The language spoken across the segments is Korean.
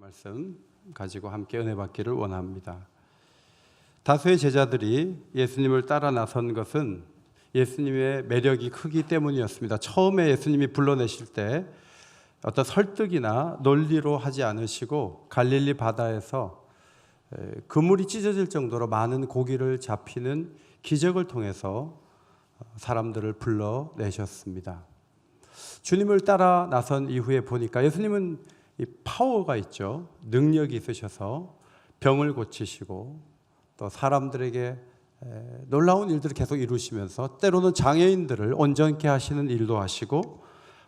말씀 가지고 함께 은혜 받기를 원합니다. 다수의 제자들이 예수님을 따라 나선 것은 예수님의 매력이 크기 때문이었습니다. 처음에 예수님이 불러내실 때 어떤 설득이나 논리로 하지 않으시고 갈릴리 바다에서 그물이 찢어질 정도로 많은 고기를 잡히는 기적을 통해서 사람들을 불러내셨습니다. 주님을 따라 나선 이후에 보니까 예수님은 이 파워가 있죠. 능력이 있으셔서 병을 고치시고 또 사람들에게 놀라운 일들을 계속 이루시면서 때로는 장애인들을 온전케 하시는 일도 하시고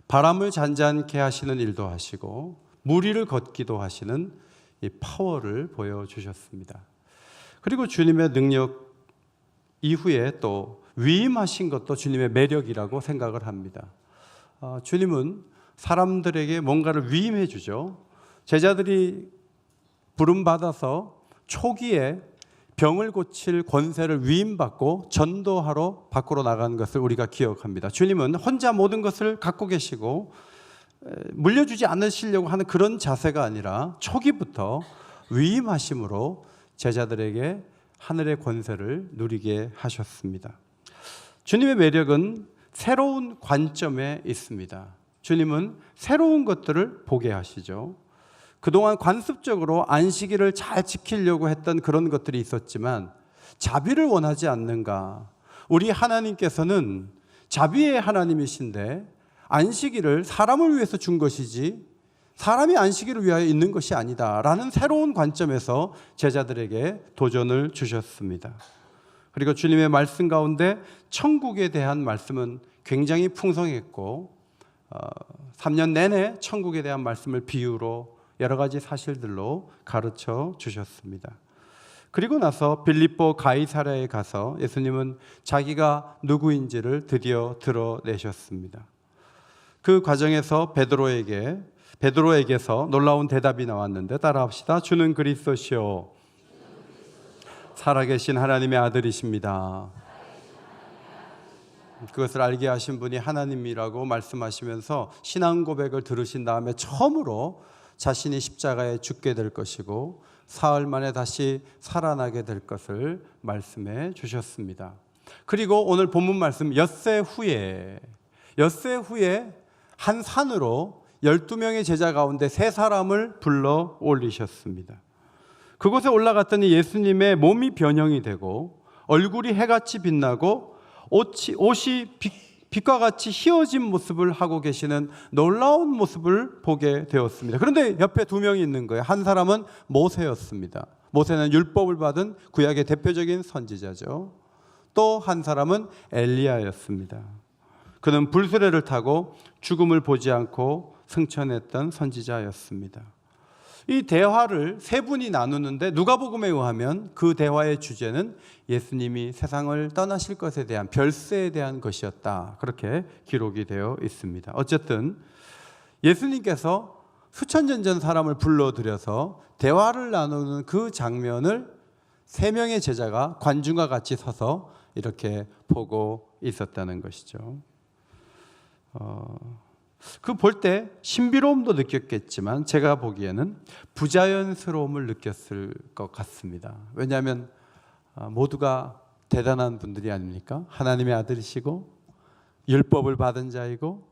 바람을 잔잔케 하시는 일도 하시고 물 위를 걷기도 하시는 이 파워를 보여주셨습니다. 그리고 주님의 능력 이후에 또 위임하신 것도 주님의 매력이라고 생각을 합니다. 주님은 사람들에게 뭔가를 위임해 주죠. 제자들이 부름받아서 초기에 병을 고칠 권세를 위임받고 전도하러 밖으로 나간 것을 우리가 기억합니다. 주님은 혼자 모든 것을 갖고 계시고 물려주지 않으시려고 하는 그런 자세가 아니라 초기부터 위임하심으로 제자들에게 하늘의 권세를 누리게 하셨습니다. 주님의 매력은 새로운 관점에 있습니다. 주님은 새로운 것들을 보게 하시죠. 그동안 관습적으로 안식일을 잘 지키려고 했던 그런 것들이 있었지만 자비를 원하지 않는가? 우리 하나님께서는 자비의 하나님이신데 안식일을 사람을 위해서 준 것이지 사람이 안식일을 위하여 있는 것이 아니다라는 새로운 관점에서 제자들에게 도전을 주셨습니다. 그리고 주님의 말씀 가운데 천국에 대한 말씀은 굉장히 풍성했고 3년 내내 천국에 대한 말씀을 비유로 여러 가지 사실들로 가르쳐 주셨습니다. 그리고 나서 빌립보 가이사랴에 가서 예수님은 자기가 누구인지를 드디어 드러내셨습니다. 그 과정에서 베드로에게서 놀라운 대답이 나왔는데 따라합시다. 주는 그리스도시요 살아계신 하나님의 아들이십니다. 그것을 알게 하신 분이 하나님이라고 말씀하시면서 신앙 고백을 들으신 다음에 처음으로 자신이 십자가에 죽게 될 것이고 사흘 만에 다시 살아나게 될 것을 말씀해 주셨습니다. 그리고 오늘 본문 말씀 엿새 후에 한 산으로 12명의 제자 가운데 3사람을 불러 올리셨습니다. 그곳에 올라갔더니 예수님의 몸이 변형이 되고 얼굴이 해같이 빛나고 옷이 빛과 같이 휘어진 모습을 하고 계시는 놀라운 모습을 보게 되었습니다. 그런데 옆에 2명이 있는 거예요. 한 사람은 모세였습니다. 모세는 율법을 받은 구약의 대표적인 선지자죠. 또 한 사람은 엘리야였습니다. 그는 불수레를 타고 죽음을 보지 않고 승천했던 선지자였습니다. 이 대화를 3분이 나누는데 누가복음에 의하면 그 대화의 주제는 예수님이 세상을 떠나실 것에 대한 별세에 대한 것이었다. 그렇게 기록이 되어 있습니다. 어쨌든 예수님께서 수천 년 전 사람을 불러들여서 대화를 나누는 그 장면을 3명의 제자가 관중과 같이 서서 이렇게 보고 있었다는 것이죠. 그 볼 때 신비로움도 느꼈겠지만 제가 보기에는 부자연스러움을 느꼈을 것 같습니다. 왜냐하면 모두가 대단한 분들이 아닙니까? 하나님의 아들이시고 율법을 받은 자이고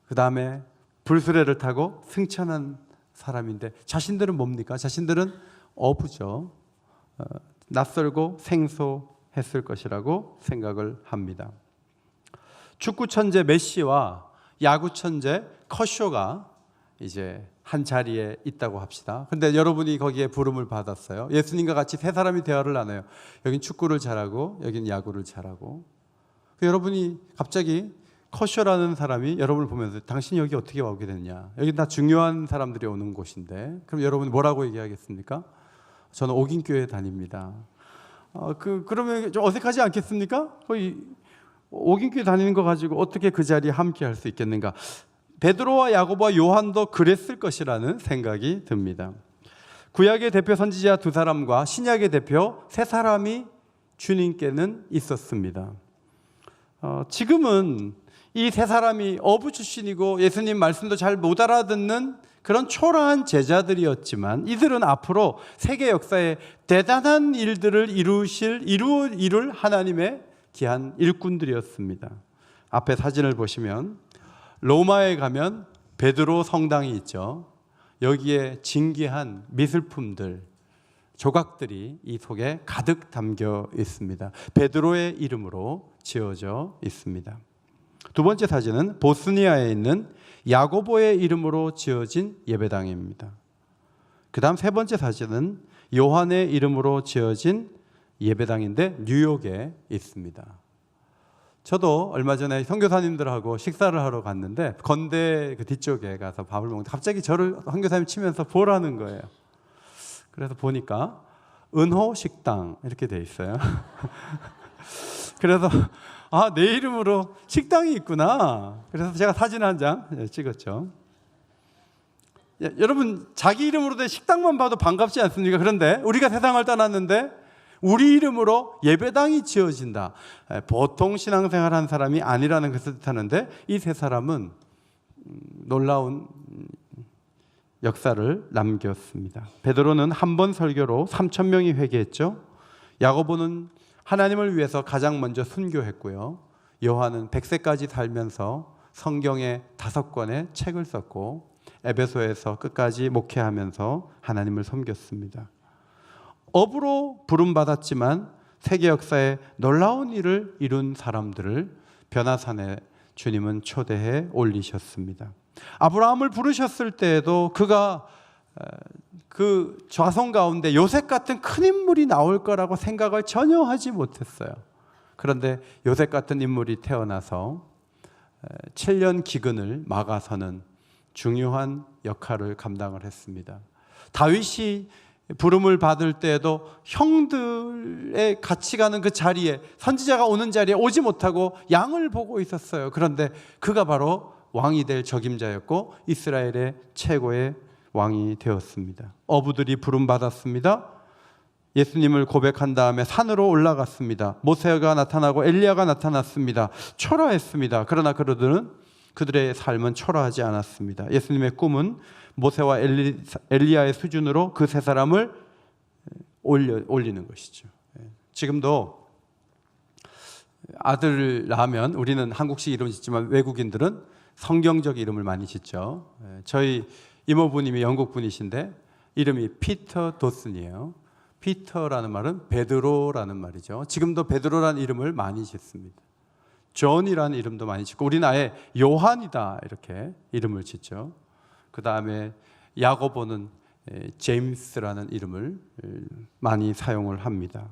그 다음에 불수레를 타고 승천한 사람인데 자신들은 뭡니까? 자신들은 어부죠. 낯설고 생소했을 것이라고 생각을 합니다. 축구 천재 메시와 야구 천재 커쇼가 이제 한 자리에 있다고 합시다. 그런데 여러분이 거기에 부름을 받았어요. 예수님과 같이 3사람이 대화를 나눠요. 여긴 축구를 잘하고 여긴 야구를 잘하고. 여러분이 갑자기 커쇼라는 사람이 여러분을 보면서 당신이 여기 어떻게 오게 됐냐. 여기 다 중요한 사람들이 오는 곳인데 그럼 여러분이 뭐라고 얘기하겠습니까? 저는 옥인교회 다닙니다. 그러면 좀 어색하지 않겠습니까? 거의 옥인교회 다니는 거 가지고 어떻게 그 자리에 함께 할 수 있겠는가? 베드로와 야고보와 요한도 그랬을 것이라는 생각이 듭니다. 구약의 대표 선지자 2사람과 신약의 대표 3사람이 주님께는 있었습니다. 지금은 이 세 사람이 어부 출신이고 예수님 말씀도 잘 못 알아듣는 그런 초라한 제자들이었지만 이들은 앞으로 세계 역사에 대단한 일들을 이룰 하나님의 귀한 일꾼들이었습니다. 앞에 사진을 보시면 로마에 가면 베드로 성당이 있죠. 여기에 진귀한 미술품들, 조각들이 이 속에 가득 담겨 있습니다. 베드로의 이름으로 지어져 있습니다. 두 번째 사진은 보스니아에 있는 야고보의 이름으로 지어진 예배당입니다. 그 다음 세 번째 사진은 요한의 이름으로 지어진 예배당인데 뉴욕에 있습니다. 저도 얼마 전에 선교사님들하고 식사를 하러 갔는데 건대 그 뒤쪽에 가서 밥을 먹는데 갑자기 저를 선교사님 치면서 보라는 거예요. 그래서 보니까 은호 식당 이렇게 돼 있어요. 그래서 내 이름으로 식당이 있구나. 그래서 제가 사진 한 장 찍었죠. 여러분, 자기 이름으로 된 식당만 봐도 반갑지 않습니까? 그런데 우리가 세상을 떠났는데 우리 이름으로 예배당이 지어진다. 보통 신앙생활 한 사람이 아니라는 것을 뜻하는데 이 세 사람은 놀라운 역사를 남겼습니다. 베드로는 한 번 설교로 3,000명이 회개했죠. 야고보는 하나님을 위해서 가장 먼저 순교했고요. 요한은 100세까지 살면서 성경의 5권의 책을 썼고 에베소에서 끝까지 목회하면서 하나님을 섬겼습니다. 업으로 부름받았지만 세계 역사에 놀라운 일을 이룬 사람들을 변화산에 주님은 초대해 올리셨습니다. 아브라함을 부르셨을 때에도 그가 그 좌손 가운데 요셉 같은 큰 인물이 나올 거라고 생각을 전혀 하지 못했어요. 그런데 요셉 같은 인물이 태어나서 7년 기근을 막아서는 중요한 역할을 감당을 했습니다. 다윗이 부름을 받을 때에도 형들의 같이 가는 그 자리에, 선지자가 오는 자리에 오지 못하고 양을 보고 있었어요. 그런데 그가 바로 왕이 될 적임자였고 이스라엘의 최고의 왕이 되었습니다. 어부들이 부름받았습니다. 예수님을 고백한 다음에 산으로 올라갔습니다. 모세가 나타나고 엘리야가 나타났습니다. 초라했습니다. 그러나 그들의 삶은 초라하지 않았습니다. 예수님의 꿈은 모세와 엘리야의 수준으로 그 세 사람을 올리는 것이죠. 지금도 아들 낳으면 우리는 한국식 이름을 짓지만 외국인들은 성경적 이름을 많이 짓죠. 저희 이모부님이 영국 분이신데 이름이 피터 도슨이에요. 피터라는 말은 베드로라는 말이죠. 지금도 베드로라는 이름을 많이 짓습니다. 존이라는 이름도 많이 짓고 우리는 아예 요한이다 이렇게 이름을 짓죠. 그 다음에 야고보는 제임스라는 이름을 많이 사용을 합니다.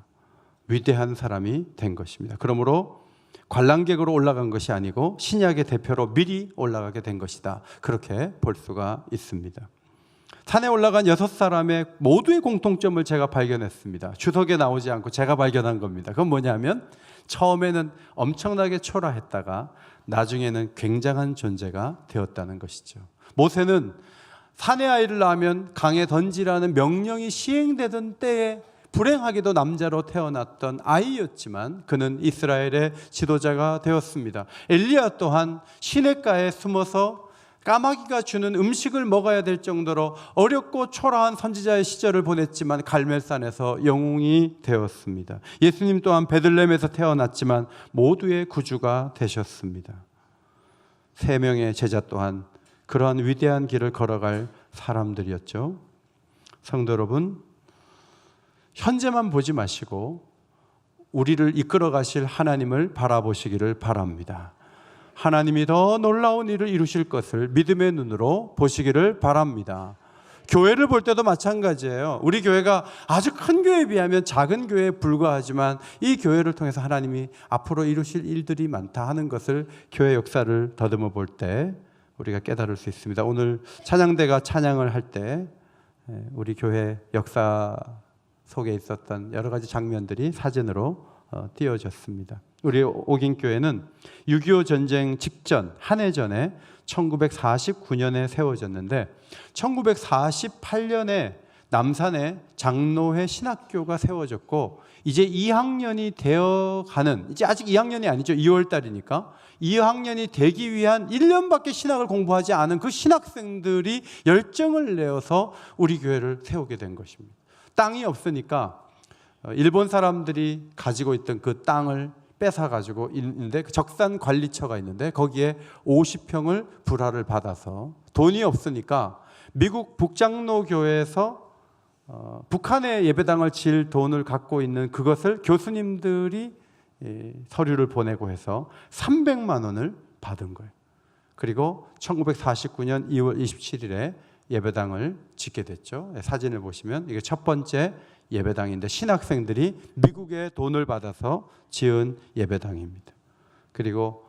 위대한 사람이 된 것입니다. 그러므로 관람객으로 올라간 것이 아니고 신약의 대표로 미리 올라가게 된 것이다. 그렇게 볼 수가 있습니다. 산에 올라간 6사람의 모두의 공통점을 제가 발견했습니다. 주석에 나오지 않고 제가 발견한 겁니다. 그건 뭐냐면 처음에는 엄청나게 초라했다가 나중에는 굉장한 존재가 되었다는 것이죠. 모세는 사내 아이를 낳으면 강에 던지라는 명령이 시행되던 때에 불행하게도 남자로 태어났던 아이였지만 그는 이스라엘의 지도자가 되었습니다. 엘리야 또한 시냇가에 숨어서 까마귀가 주는 음식을 먹어야 될 정도로 어렵고 초라한 선지자의 시절을 보냈지만 갈멜산에서 영웅이 되었습니다. 예수님 또한 베들레헴에서 태어났지만 모두의 구주가 되셨습니다. 3명의 제자 또한 그러한 위대한 길을 걸어갈 사람들이었죠. 성도 여러분, 현재만 보지 마시고 우리를 이끌어 가실 하나님을 바라보시기를 바랍니다. 하나님이 더 놀라운 일을 이루실 것을 믿음의 눈으로 보시기를 바랍니다. 교회를 볼 때도 마찬가지예요. 우리 교회가 아주 큰 교회에 비하면 작은 교회에 불과하지만 이 교회를 통해서 하나님이 앞으로 이루실 일들이 많다 하는 것을 교회 역사를 더듬어 볼 때 우리가 깨달을 수 있습니다. 오늘 찬양대가 찬양을 할 때 우리 교회 역사 속에 있었던 여러 가지 장면들이 사진으로 띄어졌습니다. 우리 옥인교회는 6.25 전쟁 직전 한 해 전에 1949년에 세워졌는데 1948년에 남산에 장로회 신학교가 세워졌고 이제 2학년이 되어가는, 이제 아직 2학년이 아니죠. 2월 달이니까 2학년이 되기 위한 1년밖에 신학을 공부하지 않은 그 신학생들이 열정을 내어서 우리 교회를 세우게 된 것입니다. 땅이 없으니까 일본 사람들이 가지고 있던 그 땅을 뺏어가지고 있는데, 그 적산관리처가 있는데 거기에 50평을 불화를 받아서, 돈이 없으니까 미국 북장로교회에서 북한에 예배당을 지을 돈을 갖고 있는 그것을 교수님들이 서류를 보내고 해서 300만 원을 받은 거예요. 그리고 1949년 2월 27일에 예배당을 짓게 됐죠. 사진을 보시면 이게 첫 번째 예배당인데 신학생들이 미국의 돈을 받아서 지은 예배당입니다. 그리고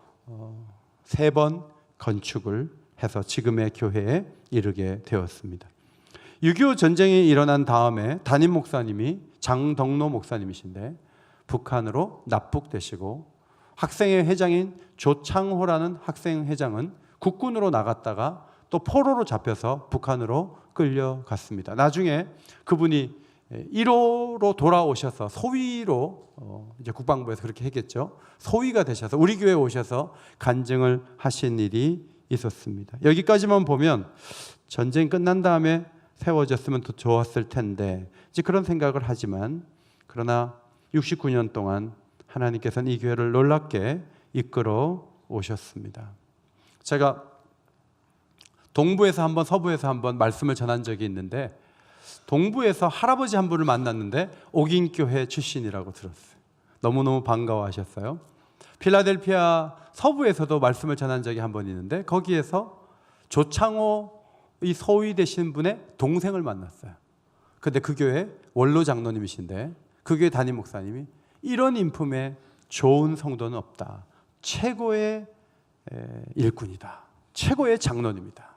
3번 건축을 해서 지금의 교회에 이르게 되었습니다. 6.25 전쟁이 일어난 다음에 담임 목사님이 장덕로 목사님이신데 북한으로 납북되시고, 학생회 회장인 조창호라는 학생회장은 국군으로 나갔다가 또 포로로 잡혀서 북한으로 끌려갔습니다. 나중에 그분이 1호로 돌아오셔서 소위로, 이제 국방부에서 그렇게 했겠죠. 소위가 되셔서 우리 교회에 오셔서 간증을 하신 일이 있었습니다. 여기까지만 보면 전쟁 끝난 다음에 세워졌으면 더 좋았을 텐데, 이제 그런 생각을 하지만, 그러나 69년 동안 하나님께서는 이 교회를 놀랍게 이끌어 오셨습니다. 제가 동부에서 한번, 서부에서 한번 말씀을 전한 적이 있는데, 동부에서 할아버지 한 분을 만났는데 옥인교회 출신이라고 들었어요. 너무너무 반가워하셨어요. 필라델피아 서부에서도 말씀을 전한 적이 한 번 있는데 거기에서 조창호 이 소위 되신 분의 동생을 만났어요. 근데 그 교회 원로 장로님이신데 그 교회 담임 목사님이 이런 인품에 좋은 성도는 없다. 최고의 일꾼이다. 최고의 장로님이다.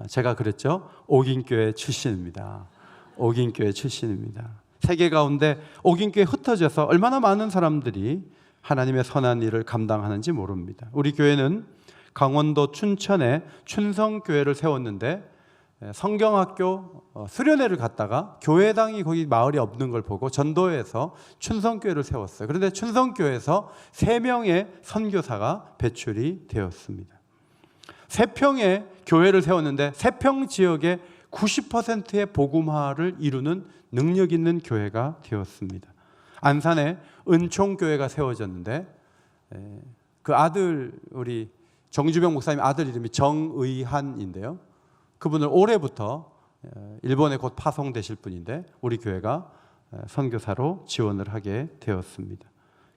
제가 그랬죠. 옥인교회 출신입니다. 옥인교회 출신입니다. 세계 가운데 옥인교회 흩어져서 얼마나 많은 사람들이 하나님의 선한 일을 감당하는지 모릅니다. 우리 교회는 강원도 춘천에 춘성교회를 세웠는데 성경학교 수련회를 갔다가 교회당이 거기 마을이 없는 걸 보고 전도해서 춘성교회를 세웠어요. 그런데 춘성교회에서 3명의 선교사가 배출이 되었습니다. 세평에 교회를 세웠는데 세평 지역의 90%의 복음화를 이루는 능력 있는 교회가 되었습니다. 안산에 은총교회가 세워졌는데 그 아들, 우리 정주병 목사님 아들 이름이 정의한인데요. 그분을 올해부터 일본에 곧 파송되실 분인데 우리 교회가 선교사로 지원을 하게 되었습니다.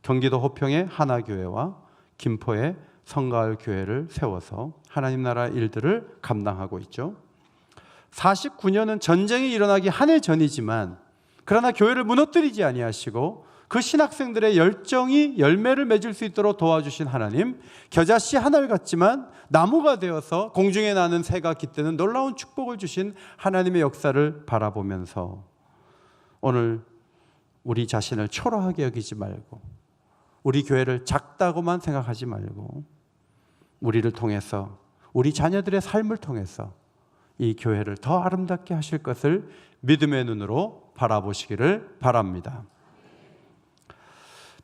경기도 호평의 하나교회와 김포의 성가을교회를 세워서 하나님 나라 일들을 감당하고 있죠. 49년은 전쟁이 일어나기 한 해 전이지만 그러나 교회를 무너뜨리지 아니하시고 그 신학생들의 열정이 열매를 맺을 수 있도록 도와주신 하나님, 겨자씨 하나를 같지만 나무가 되어서 공중에 나는 새가 깃드는 놀라운 축복을 주신 하나님의 역사를 바라보면서 오늘 우리 자신을 초라하게 여기지 말고 우리 교회를 작다고만 생각하지 말고 우리를 통해서 우리 자녀들의 삶을 통해서 이 교회를 더 아름답게 하실 것을 믿음의 눈으로 바라보시기를 바랍니다.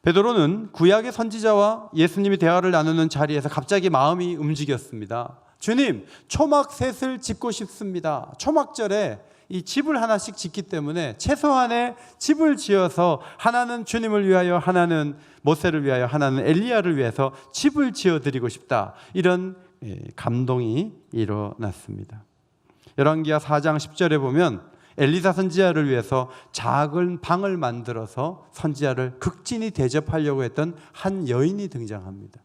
베드로는 구약의 선지자와 예수님이 대화를 나누는 자리에서 갑자기 마음이 움직였습니다. 주님, 초막셋을 짓고 싶습니다. 초막절에 이 집을 하나씩 짓기 때문에 최소한의 집을 지어서 하나는 주님을 위하여, 하나는 모세를 위하여, 하나는 엘리야를 위해서 집을 지어드리고 싶다. 이런 감동이 일어났습니다. 열왕기하 4장 10절에 보면 엘리사 선지자를 위해서 작은 방을 만들어서 선지자를 극진히 대접하려고 했던 한 여인이 등장합니다.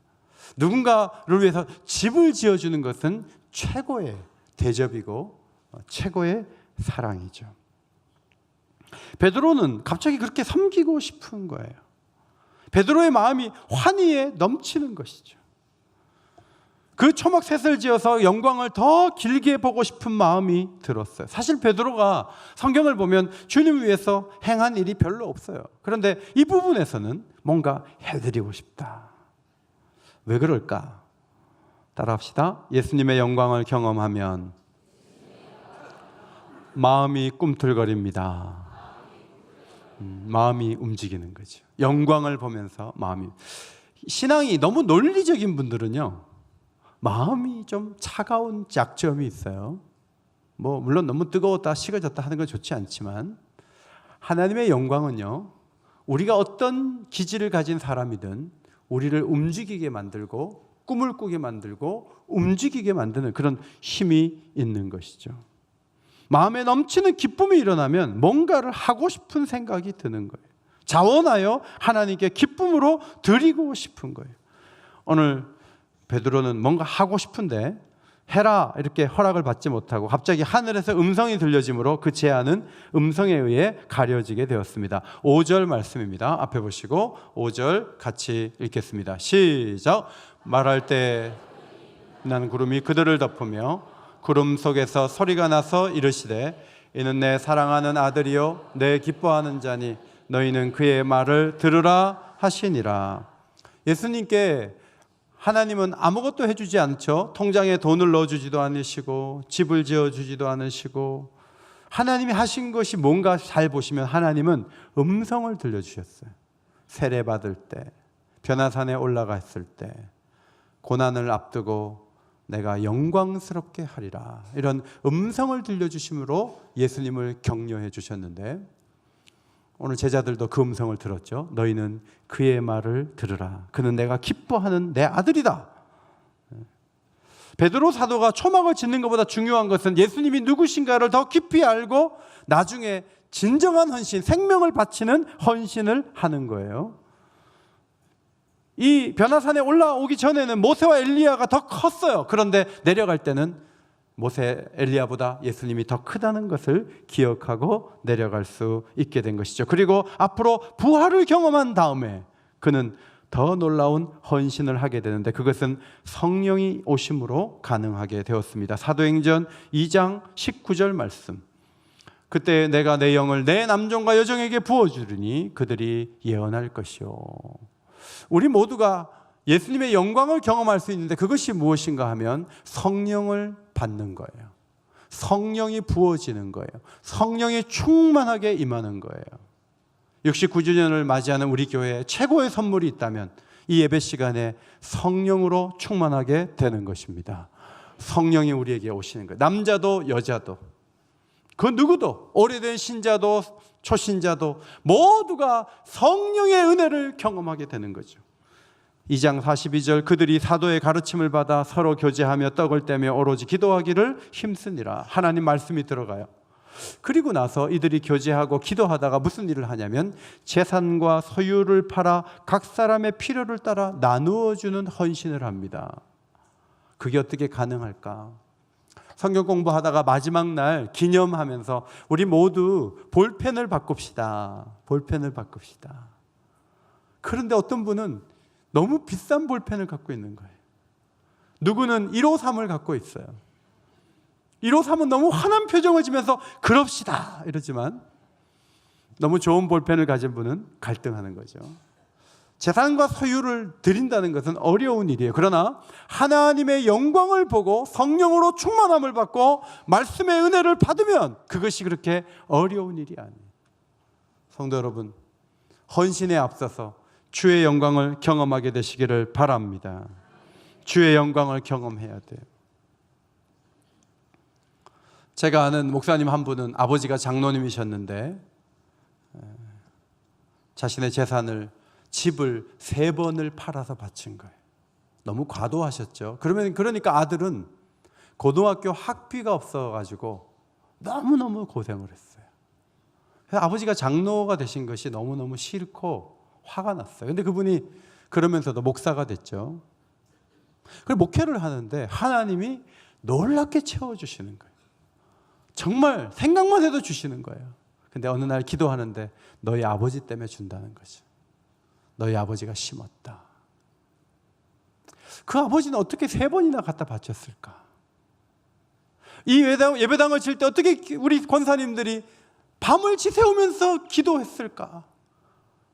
누군가를 위해서 집을 지어주는 것은 최고의 대접이고 최고의 사랑이죠. 베드로는 갑자기 그렇게 섬기고 싶은 거예요. 베드로의 마음이 환희에 넘치는 것이죠. 그 초막셋을 지어서 영광을 더 길게 보고 싶은 마음이 들었어요. 사실 베드로가 성경을 보면 주님을 위해서 행한 일이 별로 없어요. 그런데 이 부분에서는 뭔가 해드리고 싶다. 왜 그럴까? 따라합시다. 예수님의 영광을 경험하면 마음이 꿈틀거립니다. 마음이 움직이는 거죠. 영광을 보면서 마음이. 신앙이 너무 논리적인 분들은요, 마음이 좀 차가운 약점이 있어요. 물론 너무 뜨거웠다 식어졌다 하는 건 좋지 않지만, 하나님의 영광은요, 우리가 어떤 기질을 가진 사람이든 우리를 움직이게 만들고 꿈을 꾸게 만들고 움직이게 만드는 그런 힘이 있는 것이죠. 마음에 넘치는 기쁨이 일어나면 뭔가를 하고 싶은 생각이 드는 거예요. 자원하여 하나님께 기쁨으로 드리고 싶은 거예요. 오늘 베드로는 뭔가 하고 싶은데 해라 이렇게 허락을 받지 못하고 갑자기 하늘에서 음성이 들려지므로 그 제안은 음성에 의해 가려지게 되었습니다. 5절 말씀입니다. 앞에 보시고 5절 같이 읽겠습니다. 시작. 말할 때 난 구름이 그들을 덮으며 구름 속에서 소리가 나서 이르시되 이는 내 사랑하는 아들이요 내 기뻐하는 자니 너희는 그의 말을 들으라 하시니라. 예수님께 하나님은 아무것도 해주지 않죠. 통장에 돈을 넣어주지도 않으시고 집을 지어주지도 않으시고, 하나님이 하신 것이 뭔가 잘 보시면 하나님은 음성을 들려주셨어요. 세례받을 때, 변화산에 올라갔을 때, 고난을 앞두고 내가 영광스럽게 하리라, 이런 음성을 들려주심으로 예수님을 격려해 주셨는데, 오늘 제자들도 그 음성을 들었죠. 너희는 그의 말을 들으라. 그는 내가 기뻐하는 내 아들이다. 베드로 사도가 초막을 짓는 것보다 중요한 것은 예수님이 누구신가를 더 깊이 알고 나중에 진정한 헌신, 생명을 바치는 헌신을 하는 거예요. 이 변화산에 올라오기 전에는 모세와 엘리야가 더 컸어요. 그런데 내려갈 때는 모세, 엘리야보다 예수님이 더 크다는 것을 기억하고 내려갈 수 있게 된 것이죠. 그리고 앞으로 부활을 경험한 다음에 그는 더 놀라운 헌신을 하게 되는데, 그것은 성령이 오심으로 가능하게 되었습니다. 사도행전 2장 19절 말씀. 그때 내가 내 영을 내 남종과 여종에게 부어주리니 그들이 예언할 것이요. 우리 모두가 예수님의 영광을 경험할 수 있는데 그것이 무엇인가 하면 성령을 받는 거예요. 성령이 부어지는 거예요. 성령이 충만하게 임하는 거예요. 69주년을 맞이하는 우리 교회에 최고의 선물이 있다면 이 예배 시간에 성령으로 충만하게 되는 것입니다. 성령이 우리에게 오시는 거예요. 남자도 여자도 그 누구도, 오래된 신자도 초신자도 모두가 성령의 은혜를 경험하게 되는 거죠. 2장 42절 그들이 사도의 가르침을 받아 서로 교제하며 떡을 떼며 오로지 기도하기를 힘쓰니라. 하나님 말씀이 들어가요. 그리고 나서 이들이 교제하고 기도하다가 무슨 일을 하냐면 재산과 소유를 팔아 각 사람의 필요를 따라 나누어 주는 헌신을 합니다. 그게 어떻게 가능할까? 성경 공부하다가 마지막 날 기념하면서 우리 모두 볼펜을 바꿉시다. 볼펜을 바꿉시다. 그런데 어떤 분은 너무 비싼 볼펜을 갖고 있는 거예요. 누구는 153을 갖고 있어요. 153은 너무 환한 표정을 지면서 그럽시다 이러지만, 너무 좋은 볼펜을 가진 분은 갈등하는 거죠. 재산과 소유를 드린다는 것은 어려운 일이에요. 그러나 하나님의 영광을 보고 성령으로 충만함을 받고 말씀의 은혜를 받으면 그것이 그렇게 어려운 일이 아니에요. 성도 여러분, 헌신에 앞서서 주의 영광을 경험하게 되시기를 바랍니다. 주의 영광을 경험해야 돼요. 제가 아는 목사님 한 분은 아버지가 장로님이셨는데 자신의 재산을, 집을 3번을 팔아서 바친 거예요. 너무 과도하셨죠. 그러니까 아들은 고등학교 학비가 없어가지고 너무너무 고생을 했어요. 그래서 아버지가 장로가 되신 것이 너무너무 싫고 화가 났어요. 근데 그분이 그러면서도 목사가 됐죠. 그리고 목회를 하는데 하나님이 놀랍게 채워주시는 거예요. 정말 생각만 해도 주시는 거예요. 근데 어느 날 기도하는데 너희 아버지 때문에 준다는 거죠. 너희 아버지가 심었다. 그 아버지는 어떻게 3번이나 갖다 바쳤을까? 이 예배당을 칠 때 어떻게 우리 권사님들이 밤을 지새우면서 기도했을까?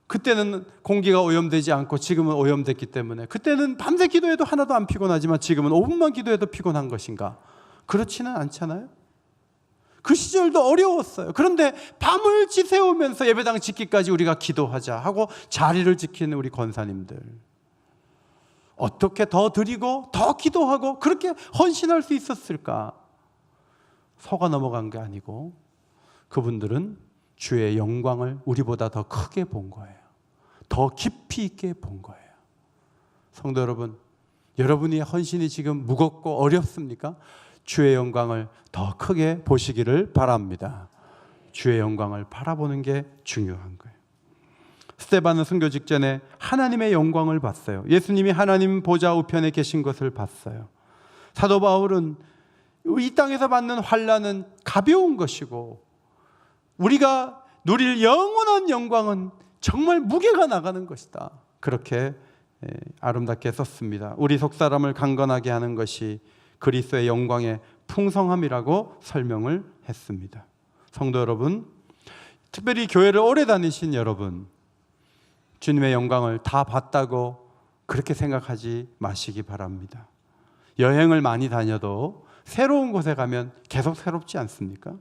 그때는 공기가 오염되지 않고 지금은 오염됐기 때문에, 그때는 밤새 기도해도 하나도 안 피곤하지만 지금은 5분만 기도해도 피곤한 것인가? 그렇지는 않잖아요. 그 시절도 어려웠어요. 그런데 밤을 지새우면서 예배당 짓기까지 우리가 기도하자 하고 자리를 지키는 우리 권사님들, 어떻게 더 드리고 더 기도하고 그렇게 헌신할 수 있었을까? 속아 넘어간 게 아니고 그분들은 주의 영광을 우리보다 더 크게 본 거예요. 더 깊이 있게 본 거예요. 성도 여러분, 여러분의 헌신이 지금 무겁고 어렵습니까? 주의 영광을 더 크게 보시기를 바랍니다. 주의 영광을 바라보는 게 중요한 거예요. 스데반은 순교 직전에 하나님의 영광을 봤어요. 예수님이 하나님 보좌 우편에 계신 것을 봤어요. 사도 바울은 이 땅에서 받는 환난은 가벼운 것이고 우리가 누릴 영원한 영광은 정말 무게가 나가는 것이다. 그렇게 아름답게 썼습니다. 우리 속사람을 강건하게 하는 것이 그리스도의 영광의 풍성함이라고 설명을 했습니다. 성도 여러분, 특별히 교회를 오래 다니신 여러분, 주님의 영광을 다 봤다고 그렇게 생각하지 마시기 바랍니다. 여행을 많이 다녀도 새로운 곳에 가면 계속 새롭지 않습니까?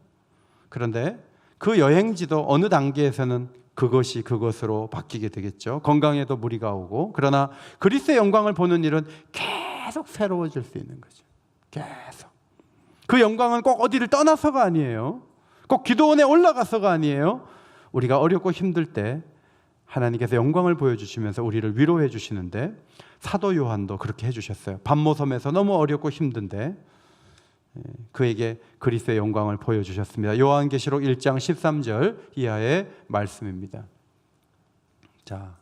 그런데 그 여행지도 어느 단계에서는 그것이 그것으로 바뀌게 되겠죠. 건강에도 무리가 오고. 그러나 그리스도의 영광을 보는 일은 계속 새로워질 수 있는 거죠. 계속. 그 영광은 꼭 어디를 떠나서가 아니에요. 꼭 기도원에 올라가서가 아니에요. 우리가 어렵고 힘들 때 하나님께서 영광을 보여주시면서 우리를 위로해 주시는데, 사도 요한도 그렇게 해주셨어요. 밤모섬에서 너무 어렵고 힘든데 그에게 그리스도의 영광을 보여주셨습니다. 요한계시록 1장 13절 이하의 말씀입니다. 자,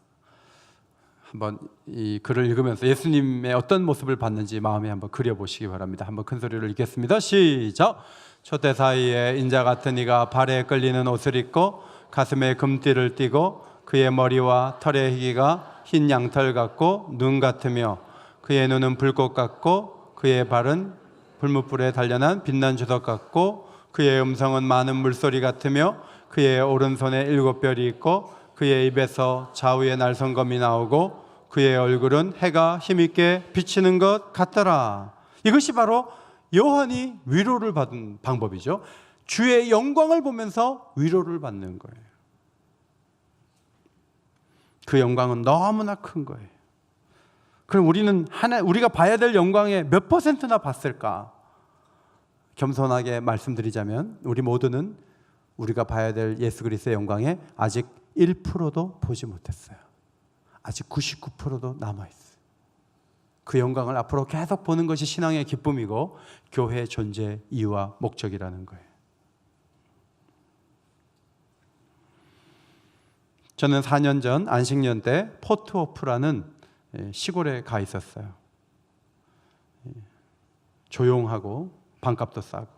한번 이 글을 읽으면서 예수님의 어떤 모습을 봤는지 마음에 한번 그려보시기 바랍니다. 한번 큰 소리로 읽겠습니다. 시작. 초대 사이에 인자 같은 이가 발에 끌리는 옷을 입고 가슴에 금띠를 띠고 그의 머리와 털의 희기가 흰 양털 같고 눈 같으며 그의 눈은 불꽃 같고 그의 발은 불뭇불에 단련한 빛난 주석 같고 그의 음성은 많은 물소리 같으며 그의 오른손에 7별이 있고 그의 입에서 좌우의 날성검이 나오고 그의 얼굴은 해가 힘있게 비치는 것 같더라. 이것이 바로 요한이 위로를 받은 방법이죠. 주의 영광을 보면서 위로를 받는 거예요. 그 영광은 너무나 큰 거예요. 그럼 우리가 봐야 될 영광의 몇 %나 봤을까? 겸손하게 말씀드리자면 우리 모두는 우리가 봐야 될 예수 그리스도의 영광에 아직 1%도 보지 못했어요. 아직 99%도 남아있어요. 그 영광을 앞으로 계속 보는 것이 신앙의 기쁨이고 교회의 존재 이유와 목적이라는 거예요. 저는 4년 전 안식년 때 포트워프라는 시골에 가 있었어요. 조용하고 방값도 싸고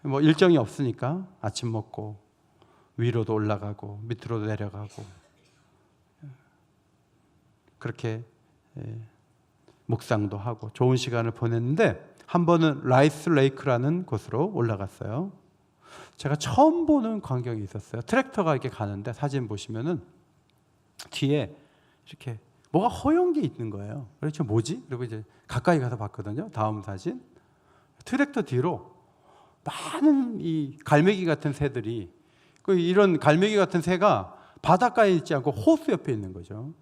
뭐 일정이 없으니까 아침 먹고 위로도 올라가고 밑으로도 내려가고 그렇게 묵상도 하고 좋은 시간을 보냈는데 한 번은 라이스 레이크라는 곳으로 올라갔어요. 제가 처음 보는 광경이 있었어요. 트랙터가 이렇게 가는데 사진 보시면은 뒤에 이렇게 뭐가 허연 게 있는 거예요. 그래서 뭐지? 그리고 이제 가까이 가서 봤거든요. 다음 사진. 트랙터 뒤로 많은 이 갈매기 같은 새들이, 이런 갈매기 같은 새가 바닷가에 있지 않고 호수 옆에 있는 거죠.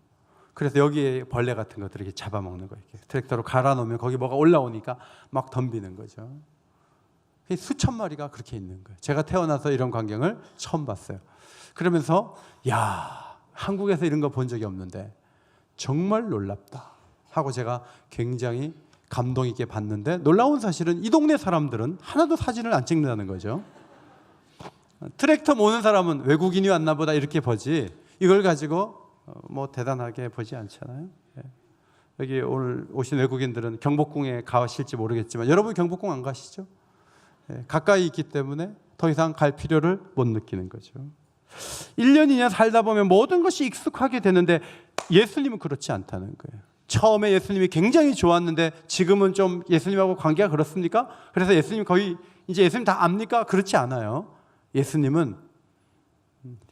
그래서 여기에 벌레 같은 것들을 이렇게 잡아먹는 거예요. 이렇게 트랙터로 갈아 놓으면 거기 뭐가 올라오니까 막 덤비는 거죠. 수천 마리가 그렇게 있는 거예요. 제가 태어나서 이런 광경을 처음 봤어요. 그러면서 야, 한국에서 이런 거 본 적이 없는데 정말 놀랍다 하고 제가 굉장히 감동 있게 봤는데, 놀라운 사실은 이 동네 사람들은 하나도 사진을 안 찍는다는 거죠. 트랙터 모는 사람은 외국인이 왔나 보다 이렇게 보지 이걸 가지고 뭐 대단하게 보지 않잖아요. 여기 오늘 오신 외국인들은 경복궁에 가실지 모르겠지만 여러분 경복궁 안 가시죠? 가까이 있기 때문에 더 이상 갈 필요를 못 느끼는 거죠. 1년 2년 살다 보면 모든 것이 익숙하게 되는데 예수님은 그렇지 않다는 거예요. 처음에 예수님이 굉장히 좋았는데 지금은 좀 예수님하고 관계가 그렇습니까? 그래서 예수님 거의 이제 예수님 다 압니까? 그렇지 않아요. 예수님은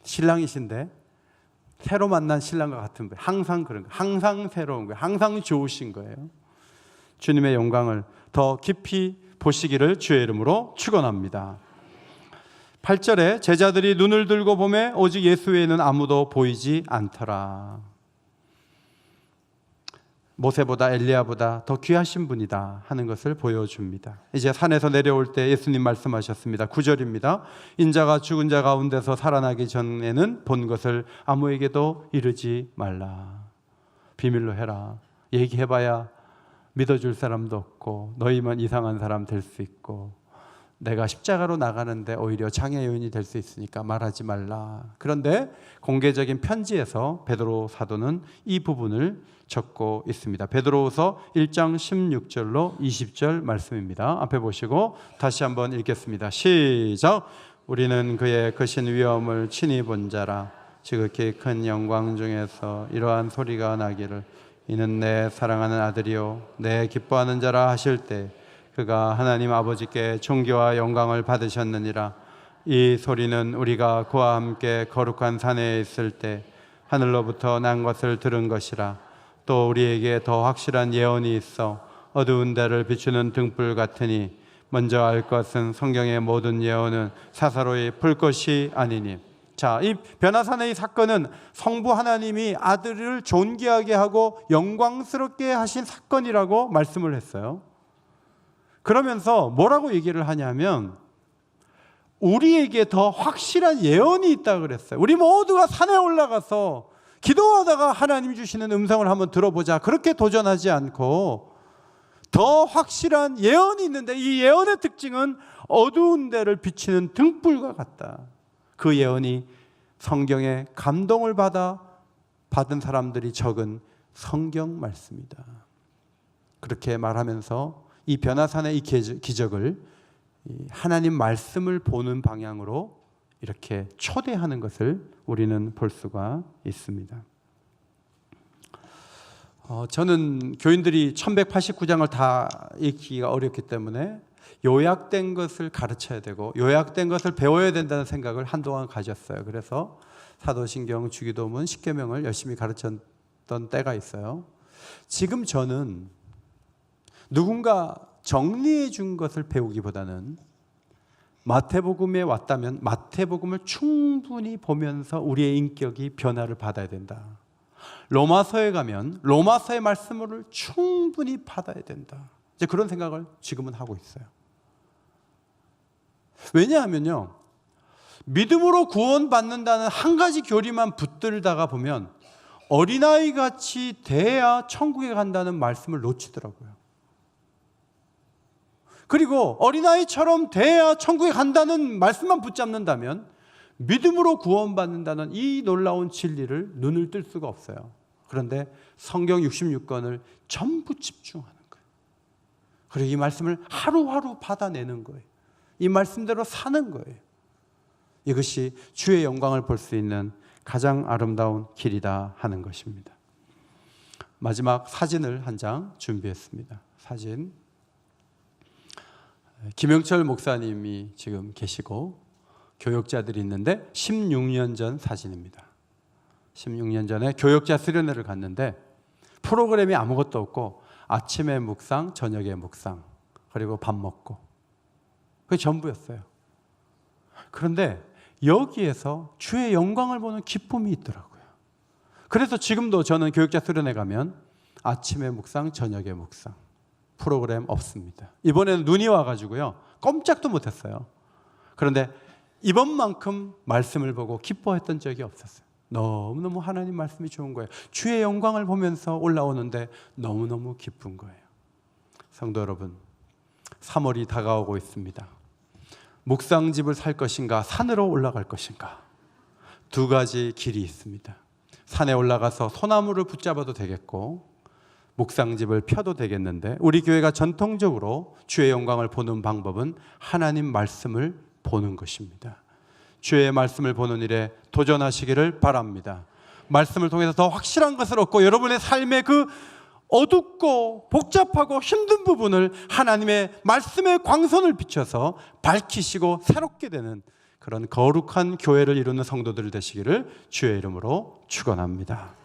신랑이신데 새로 만난 신랑과 같은 거예요. 항상 그런 거예요. 항상 새로운 거예요. 항상 좋으신 거예요. 주님의 영광을 더 깊이 보시기를 주의 이름으로 축원합니다. 8절에 제자들이 눈을 들고 보매 오직 예수 외에는 아무도 보이지 않더라. 모세보다 엘리야보다 더 귀하신 분이다 하는 것을 보여줍니다. 이제 산에서 내려올 때 예수님 말씀하셨습니다. 9절입니다. 인자가 죽은 자 가운데서 살아나기 전에는 본 것을 아무에게도 이르지 말라. 비밀로 해라. 얘기해봐야 믿어줄 사람도 없고 너희만 이상한 사람 될 수 있고 내가 십자가로 나가는데 오히려 장애 요인이 될 수 있으니까 말하지 말라. 그런데 공개적인 편지에서 베드로 사도는 이 부분을 적고 있습니다. 베드로후서 1장 16절로 20절 말씀입니다. 앞에 보시고 다시 한번 읽겠습니다. 시작. 우리는 그의 크신 위엄을 친히 본 자라. 지극히 큰 영광 중에서 이러한 소리가 나기를 이는 내 사랑하는 아들이요 내 기뻐하는 자라 하실 때 그가 하나님 아버지께 존귀와 영광을 받으셨느니라. 이 소리는 우리가 그와 함께 거룩한 산에 있을 때 하늘로부터 난 것을 들은 것이라. 또 우리에게 더 확실한 예언이 있어 어두운 데를 비추는 등불 같으니 먼저 알 것은 성경의 모든 예언은 사사로이 풀 것이 아니니. 자, 이 변화산의 이 사건은 성부 하나님이 아들을 존귀하게 하고 영광스럽게 하신 사건이라고 말씀을 했어요. 그러면서 뭐라고 얘기를 하냐면 우리에게 더 확실한 예언이 있다고 그랬어요. 우리 모두가 산에 올라가서 기도하다가 하나님 주시는 음성을 한번 들어보자. 그렇게 도전하지 않고 더 확실한 예언이 있는데 이 예언의 특징은 어두운 데를 비치는 등불과 같다. 그 예언이 성경에 감동을 받은 사람들이 적은 성경 말씀이다. 그렇게 말하면서 이 변화산의 이 기적을 하나님 말씀을 보는 방향으로 이렇게 초대하는 것을 우리는 볼 수가 있습니다. 저는 교인들이 1189장을 다 읽기가 어렵기 때문에 요약된 것을 가르쳐야 되고 요약된 것을 배워야 된다는 생각을 한동안 가졌어요. 그래서 사도신경, 주기도문, 십계명을 열심히 가르쳤던 때가 있어요. 지금 저는 누군가 정리해 준 것을 배우기보다는 마태복음에 왔다면 마태복음을 충분히 보면서 우리의 인격이 변화를 받아야 된다. 로마서에 가면 로마서의 말씀을 충분히 받아야 된다. 이제 그런 생각을 지금은 하고 있어요. 왜냐하면요, 믿음으로 구원받는다는 한 가지 교리만 붙들다가 보면 어린아이 같이 돼야 천국에 간다는 말씀을 놓치더라고요. 그리고 어린아이처럼 돼야 천국에 간다는 말씀만 붙잡는다면 믿음으로 구원받는다는 이 놀라운 진리를 눈을 뜰 수가 없어요. 그런데 성경 66권을 전부 집중하는 거예요. 그리고 이 말씀을 하루하루 받아내는 거예요. 이 말씀대로 사는 거예요. 이것이 주의 영광을 볼 수 있는 가장 아름다운 길이다 하는 것입니다. 마지막 사진을 한 장 준비했습니다. 사진. 김영철 목사님이 지금 계시고 교역자들이 있는데 16년 전 사진입니다. 16년 전에 교역자 수련회를 갔는데 프로그램이 아무것도 없고 아침에 묵상, 저녁에 묵상, 그리고 밥 먹고 그게 전부였어요. 그런데 여기에서 주의 영광을 보는 기쁨이 있더라고요. 그래서 지금도 저는 교역자 수련회 가면 아침에 묵상, 저녁에 묵상, 프로그램 없습니다. 이번에는 눈이 와가지고요 꼼짝도 못했어요. 그런데 이번만큼 말씀을 보고 기뻐했던 적이 없었어요. 너무너무 하나님 말씀이 좋은 거예요. 주의 영광을 보면서 올라오는데 너무너무 기쁜 거예요. 성도 여러분, 3월이 다가오고 있습니다. 묵상집을 살 것인가 산으로 올라갈 것인가, 두 가지 길이 있습니다. 산에 올라가서 소나무를 붙잡아도 되겠고 묵상집을 펴도 되겠는데 우리 교회가 전통적으로 주의 영광을 보는 방법은 하나님 말씀을 보는 것입니다. 주의 말씀을 보는 일에 도전하시기를 바랍니다. 말씀을 통해서 더 확실한 것을 얻고 여러분의 삶의 그 어둡고 복잡하고 힘든 부분을 하나님의 말씀의 광선을 비춰서 밝히시고 새롭게 되는 그런 거룩한 교회를 이루는 성도들 되시기를 주의 이름으로 축원합니다.